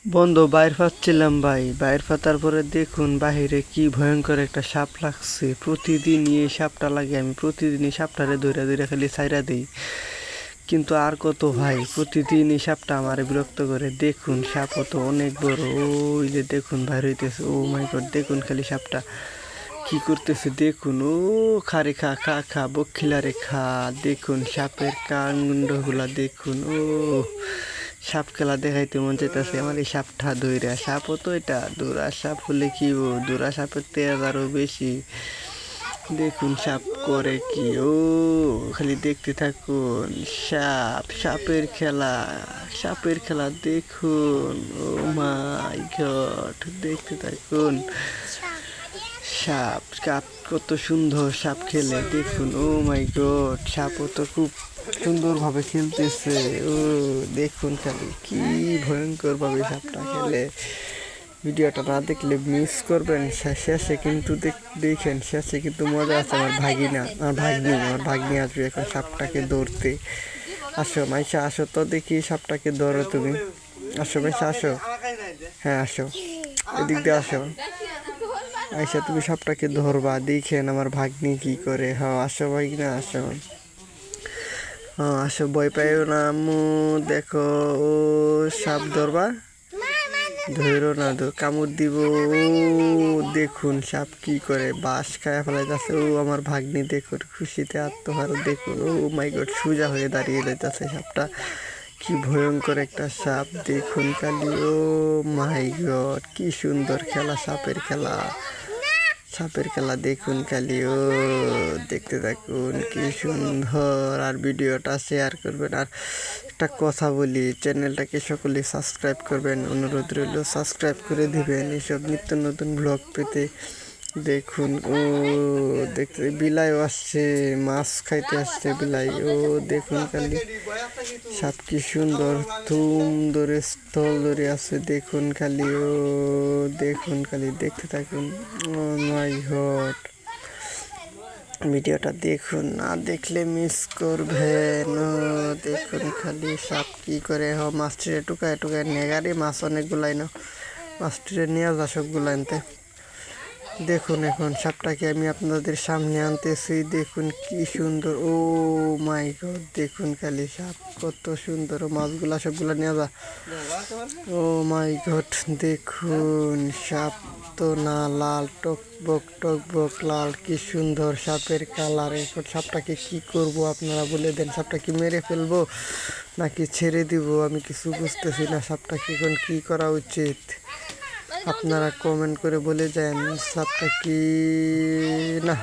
বন্ধু বাইর পাচ্ছিলাম ভাই, বাইর পাতার পরে দেখুন বাহিরে কি ভয়ঙ্কর একটা সাপ লাগছে। প্রতিদিনই এই সাপটা লাগে, আমি প্রতিদিনই সাপটারে ধইরা ধইরা খালি ছাইরা দিই, কিন্তু আর কত ভাই, প্রতিদিন এই সাপটা আমারে বিরক্ত করে। দেখুন সাপও তো অনেক বড়, ওই যে দেখুন বাইর হইতেছে। ও মাই গড, দেখুন খালি সাপটা কি করতেছে দেখুন। ও খারে খা খা খা বক্ষিলারে খা। দেখুন সাপের কাণ্ডগুলা দেখুন। ও সাপ খেলা দেখাইতে মন চাইতেছে আমার। এই সাপটা ধইরা, সাপও তো এটা দৌড়া সাপ হলে কি, ও দৌড়া সাপের তেজ আরো বেশি। দেখুন সাপ করে কি, ও খালি দেখতে থাকুন। সাপ, সাপের খেলা, সাপের খেলা দেখুন। ও মাই গড, দেখতে থাকুন। সাপ, সাপ কত সুন্দর সাপ খেলে দেখুন। ও মাই গড, সাপও তো খুব সুন্দরভাবে খেলতেছে। ও দেখুন খালি কি ভয়ঙ্কর ভাবে সাপটা খেলে। ভিডিওটা না দেখলে মিস করবেন। শেষে কিন্তু দেখেন, শেষে কিন্তু মজা আছে। আমার ভাগ্নি আসবে এখন সাপটাকে ধরতে। আসো মাইশা, আসো তো দেখি সাপটাকে ধরো তুমি। আসো মাইশা, আসো। হ্যাঁ আসো, এদিক দিয়ে আসো। আইসা তুমি সাপটাকে ধরবা, দেখেন আমার ভাগ্নি কি করে। হ্যাঁ আসো ভাগ্না, আসো। হ্যাঁ আসো, ভয় পাইও না আম্মু। দেখো, ও সাপ ধরবা, ধরো না, কামড় দিব। ও দেখুন সাপ কি করে, বাঁশ খায়া ফেলাইতেছে। ও আমার ভাগ্নি দেখুন খুশিতে আত্মহারা। দেখুন, ও মাই গড, সোজা হয়ে দাঁড়িয়ে যাইতেছে সাপটা। কি ভয়ঙ্কর একটা সাপ দেখুন খালি। ও মাই গড, কি সুন্দর খেলা, সাপের খেলা, সাপের খেলা দেখুন খালি। ও দেখতে থাকুন কি সুন্দর। আর ভিডিওটা শেয়ার করবেন। আর একটা কথা বলি, চ্যানেলটাকে সকলে সাবস্ক্রাইব করবেন, অনুরোধ রইল সাবস্ক্রাইব করে দিবেন এইসব নিত্য নতুন ব্লগ পেতে। দেখুন, ও দেখতে বিলাইও আসছে, মাছ খাইতে আসছে বিলাই। ও দেখুন খালি সাপ কি সুন্দর থুম ধরে স্থল ধরে আছে। দেখুন খালি, ও দেখুন খালি, দেখতে থাকুন। ও মাই গড, ভিডিওটা দেখুন, না দেখলে মিস করবেন। ও দেখুন খালি সাপ কি করে। মাছটিরে টুকায় টুকায় নেগারে, মাছ অনেকগুলাই না, মাছটিরে নিয়ে যা সবগুলো আনতে। দেখুন এখন সাপটাকে আমি আপনাদের সামনে আনতেছি। দেখুন কি সুন্দর। ও মাই গড, দেখুন খালি সাপ কত সুন্দর। মাছগুলা সবগুলা নিয়ে যা। ও মাই গড, দেখুন সাপ তো না, লাল টক বক লাল, কি সুন্দর সাপের কালার। এখন সাপটাকে কি করব আপনারা বলে দেন। সাপটা কি মেরে ফেলবো নাকি ছেড়ে দিব, আমি কিছু বুঝতেছি না। সাপটাকে এখন কি করা উচিত আপনারা কমেন্ট করে বলে যান। সাপটা কি না